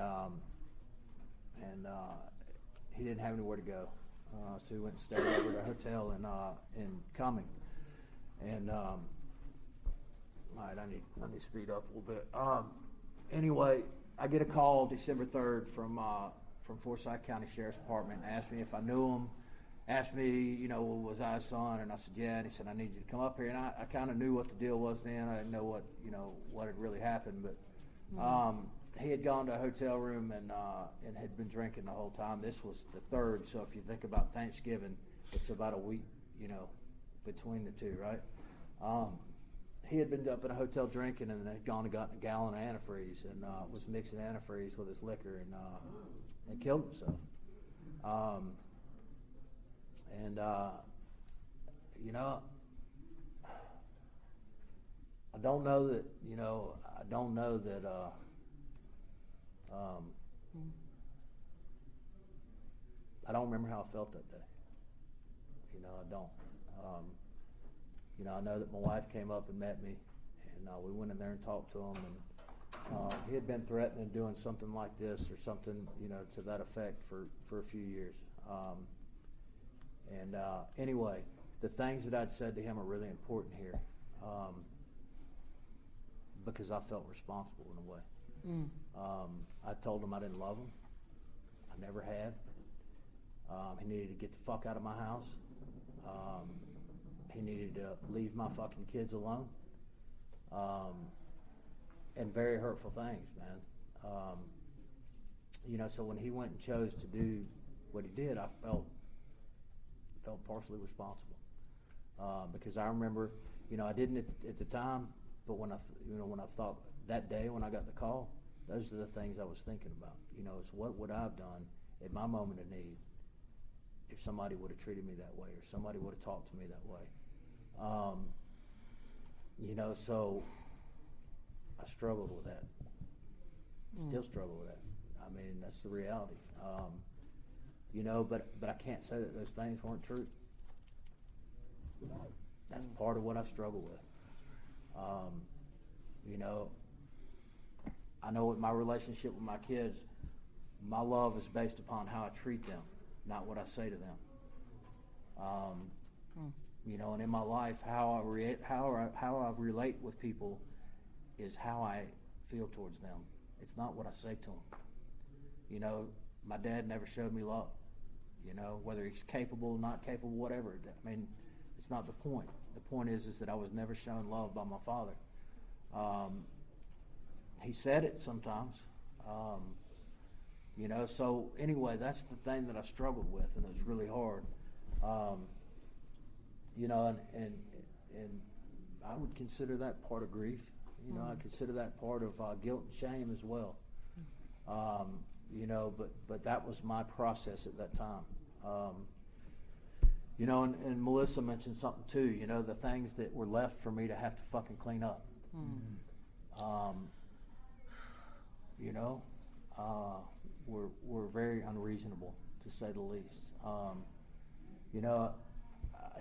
he didn't have anywhere to go. So we went and stayed over at a hotel in Cumming. And all right, I need to speed up a little bit. Anyway, I get a call December 3rd from Forsyth County Sheriff's Department. Asked me if I knew him. Asked me, was I his son? And I said, yeah. And he said, I need you to come up here. And I kind of knew what the deal was then. I didn't know what had really happened. But he had gone to a hotel room and had been drinking the whole time. This was the 3rd. So if you think about Thanksgiving, it's about a week, between the two, right? He had been up in a hotel drinking and had gone and gotten a gallon of antifreeze and was mixing antifreeze with his liquor and killed himself. I don't know that, I don't remember how I felt that day. I don't. I know that my wife came up and met me, and we went in there and talked to him, and he had been threatening doing something like this or something, to that effect for a few years. Anyway, the things that I'd said to him are really important here, because I felt responsible in a way. I told him I didn't love him. I never had. He needed to get the fuck out of my house. He needed to leave my fucking kids alone. And very hurtful things, man. So when he went and chose to do what he did, I felt partially responsible. Because I remember, I didn't at the time, but when I thought that day when I got the call, those are the things I was thinking about. Is what would I have done at my moment of need if somebody would have treated me that way or somebody would have talked to me that way. So I struggled with that. Still struggle with that. I mean, that's the reality. But I can't say that those things weren't true. That's part of what I struggle with. I know with my relationship with my kids, my love is based upon how I treat them, not what I say to them. And in my life, how I relate with people is how I feel towards them. It's not what I say to them. My dad never showed me love. Whether he's capable, not capable, whatever. I mean, it's not the point. The point is that I was never shown love by my father. He said it sometimes. So anyway, that's the thing that I struggled with, and it was really hard. And I would consider that part of grief. I consider that part of guilt and shame as well. But that was my process at that time. And Melissa mentioned something too. The things that were left for me to have to fucking clean up. Were very unreasonable, to say the least.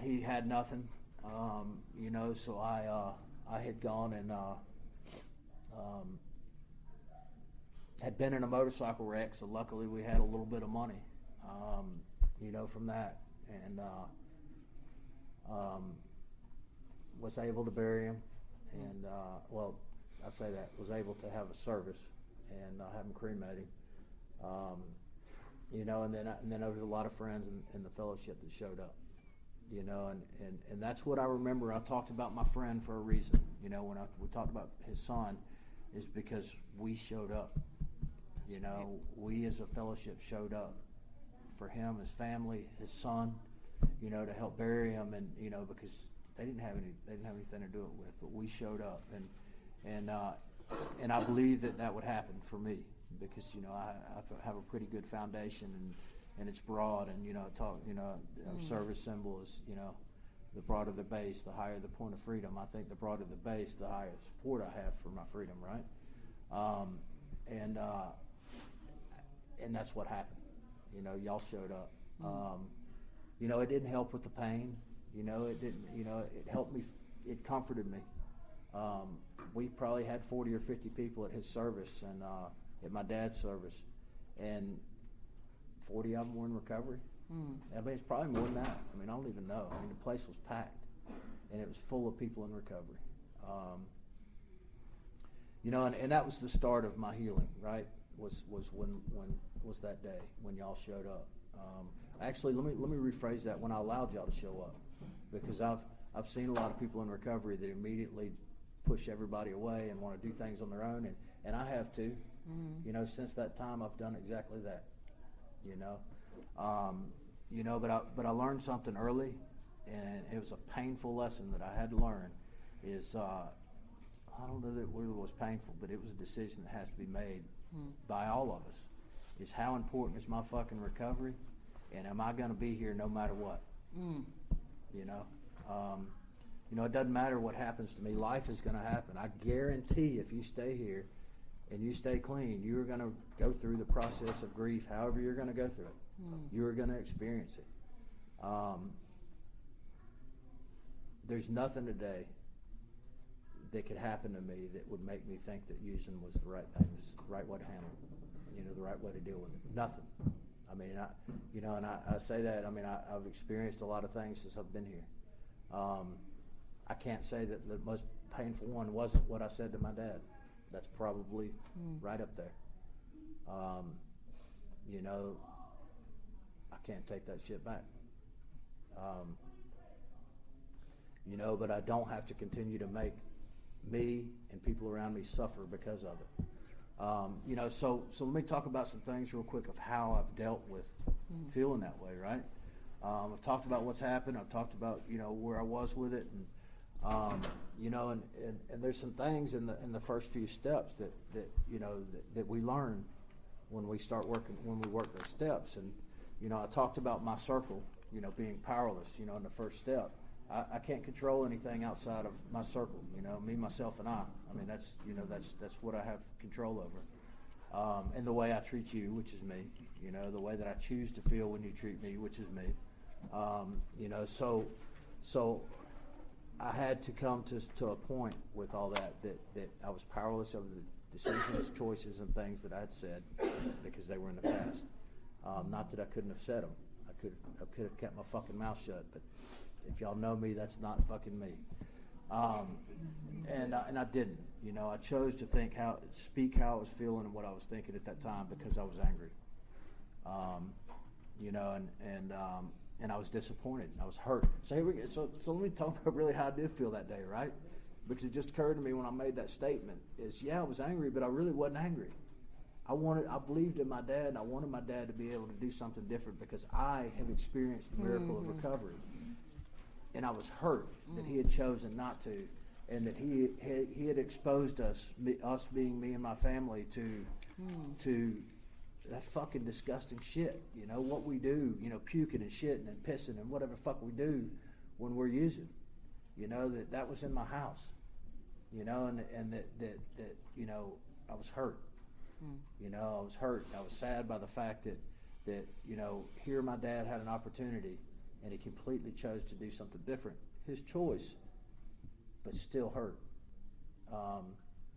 He had nothing, so I had gone and had been in a motorcycle wreck, so luckily we had a little bit of money, from that, and was able to bury him, and I say that, was able to have a service and have him cremated. And then there was a lot of friends in the fellowship that showed up, and that's what I remember. I talked about my friend for a reason, when we talked about his son, is because we showed up, we as a fellowship showed up for him, his family, his son, to help bury him, and, because they didn't have anything to do it with, but we showed up, and I believe that would happen for me, because I have a pretty good foundation, and it's broad, and our service symbol is the broader the base, the higher the point of freedom. I think the broader the base, the higher support I have for my freedom, right? And that's what happened. Y'all showed up. It didn't help with the pain. It didn't. It helped me. It comforted me. We probably had 40 or 50 people at his service and at my dad's service, and 40 of them were in recovery. I mean, it's probably more than that. I mean, I don't even know. I mean, the place was packed, and it was full of people in recovery. You know, and that was the start of my healing, right? Was when was that day when y'all showed up. Actually, let me rephrase that. When I allowed y'all to show up, because I've seen a lot of people in recovery that immediately push everybody away and want to do things on their own, and I have too. You know, since that time, I've done exactly that. You know, but I learned something early, and it was a painful lesson that I had to learn. Is I don't know that it was painful, but it was a decision that has to be made by all of us. Is how important is my fucking recovery, and am I going to be here no matter what? You know, it doesn't matter what happens to me. Life is going to happen. I guarantee if you stay here and you stay clean, you are going to go through the process of grief. However, you're going to go through it. You are going to experience it. There's nothing today that could happen to me that would make me think that using was the right thing, the right way to handle it, you know, the right way to deal with it. Nothing. I mean, I say that, I mean, I've experienced a lot of things since I've been here. I can't say that the most painful one wasn't what I said to my dad. That's probably right up there. You know, I can't take that shit back. You know, but I don't have to continue to make me and people around me suffer because of it. You know, so let me talk about some things real quick of how I've dealt with feeling that way, right? I've talked about what's happened. I've talked about, you know, where I was with it, and you know, and there's some things in the first few steps that you know that we learn when we work those steps. And you know, I talked about my circle, you know, being powerless, you know, in the first step. I can't control anything outside of my circle, you know, me, myself, and I. I mean, that's, you know, that's what I have control over. And the way I treat you, which is me, you know, the way that I choose to feel when you treat me, which is me. You know, so I had to come to a point with all that I was powerless over the decisions, choices, and things that I had said because they were in the past. Not that I couldn't have said them. I could have kept my fucking mouth shut, but if y'all know me, that's not fucking me. And I didn't. You know, I chose to speak how I was feeling and what I was thinking at that time because I was angry. You know, and I was disappointed. And I was hurt. So here we go. So let me talk about really how I did feel that day, right? Because it just occurred to me when I made that statement is, yeah, I was angry, but I really wasn't angry. I believed in my dad, and I wanted my dad to be able to do something different because I have experienced the miracle of recovery. And I was hurt that he had chosen not to, and that he had exposed us being me and my family, to that fucking disgusting shit. You know, what we do, you know, puking and shitting and pissing and whatever fuck we do when we're using. You know, that was in my house. You know, and that you know, I was hurt. You know, I was hurt. I was sad by the fact that you know, here my dad had an opportunity and he completely chose to do something different. His choice, but still hurt.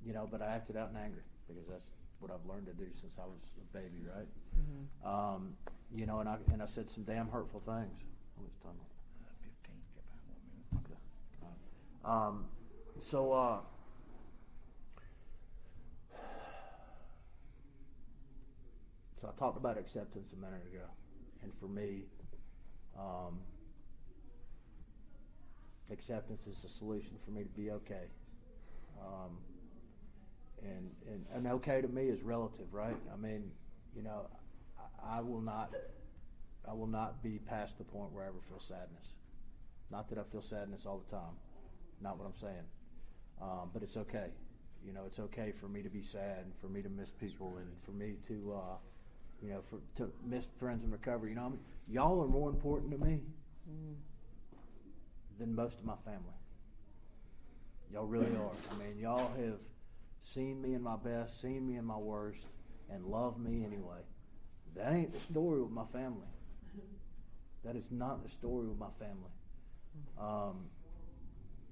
You know, but I acted out in anger because that's what I've learned to do since I was a baby, right? You know, and I said some damn hurtful things. What was the time? 15. Get back 1 minute. Okay. All right. So I talked about acceptance a minute ago, and for me, acceptance is the solution for me to be okay. And okay to me is relative, right? I mean, you know, I will not be past the point where I ever feel sadness. Not that I feel sadness all the time. Not what I'm saying. But it's okay. You know, it's okay for me to be sad and for me to miss people and for me to, you know, to miss friends in recovery. You know, I mean, y'all are more important to me than most of my family. Y'all really are. I mean, y'all have seen me in my best, seen me in my worst, and love me anyway. That ain't the story with my family. That is not the story with my family.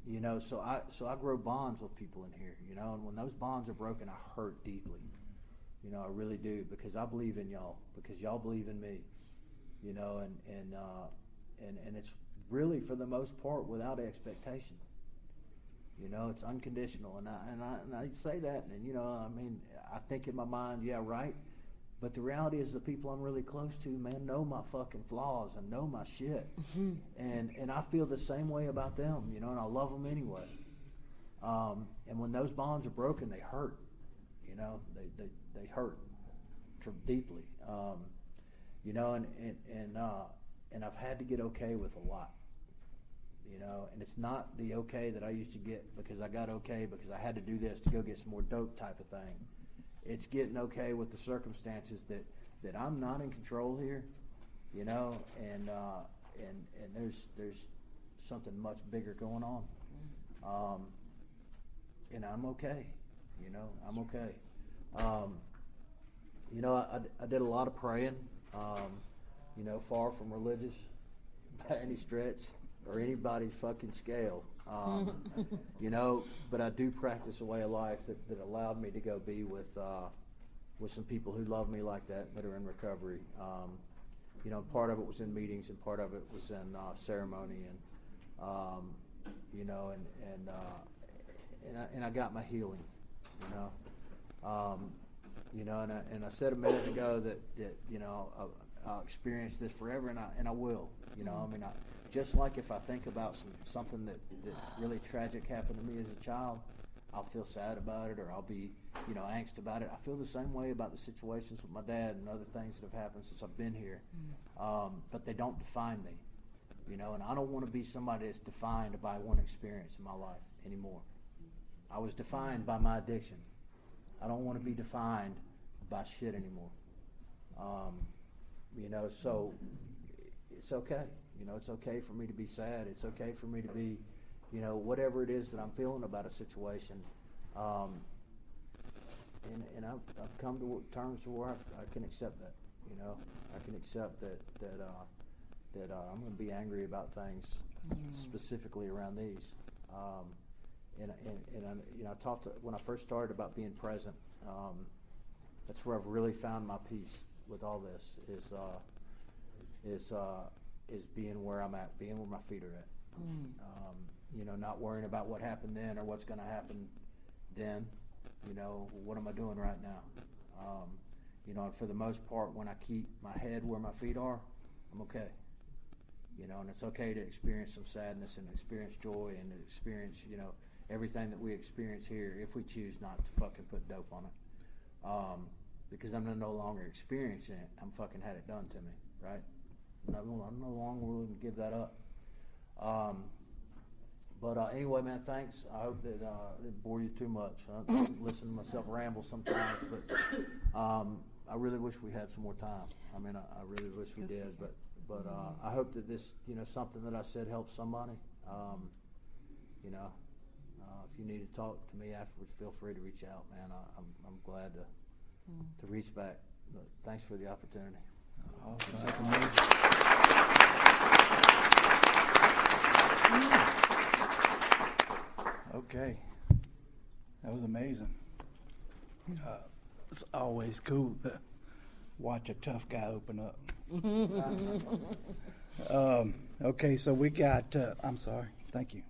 You know, so I grow bonds with people in here, you know, and when those bonds are broken, I hurt deeply. You know, I really do, because I believe in y'all, because y'all believe in me. you know, and it's really for the most part without expectation. You know, it's unconditional, and I say that, and you know, I mean, I think in my mind, yeah, right. But the reality is, the people I'm really close to, man, know my fucking flaws and know my shit, and I feel the same way about them, you know, and I love them anyway. And when those bonds are broken, they hurt, you know, they hurt deeply, you know, and I've had to get okay with a lot. You know, and it's not the okay that I used to get because I got okay because I had to do this to go get some more dope type of thing. It's getting okay with the circumstances that I'm not in control here, you know, and there's something much bigger going on, and I'm okay, you know, I'm okay. You know, I did a lot of praying, you know, far from religious by any stretch or anybody's fucking scale, you know, but I do practice a way of life that allowed me to go be with some people who love me like that are in recovery. You know, part of it was in meetings and part of it was in ceremony, and you know, and I got my healing, you know, and I said a minute ago that you know, I'll experience this forever, and I will, you know. I mean, just like if I think about something that really tragic happened to me as a child, I'll feel sad about it, or I'll be, you know, angst about it. I feel the same way about the situations with my dad and other things that have happened since I've been here, but they don't define me, you know. And I don't want to be somebody that's defined by one experience in my life anymore. I was defined by my addiction. I don't want to be defined by shit anymore. You know, so it's okay. You know, it's okay for me to be sad. It's okay for me to be, you know, whatever it is that I'm feeling about a situation. And I've come to terms to where I can accept that. You know, I can accept that I'm going to be angry about things specifically around these. And you know, I talked when I first started about being present. That's where I've really found my peace with all this is being where I'm at, being where my feet are at. You know, not worrying about what happened then or what's going to happen then. You know, what am I doing right now? You know, and for the most part, when I keep my head where my feet are, I'm okay. You know, and it's okay to experience some sadness and experience joy and to experience, you know, everything that we experience here if we choose not to fucking put dope on it. Because I'm no longer experiencing it. I'm fucking had it done to me, right? I'm no longer willing to give that up. But anyway, man, thanks. I hope that I didn't bore you too much. I listen to myself ramble sometimes, but I really wish we had some more time. I mean, I really wish we did, but I hope that this, you know, something that I said helps somebody. You know, if you need to talk to me afterwards, feel free to reach out, man. I'm glad to reach back. But thanks for the opportunity. Okay, that was amazing. It's always cool to watch a tough guy open up. Okay, so we got, I'm sorry, thank you.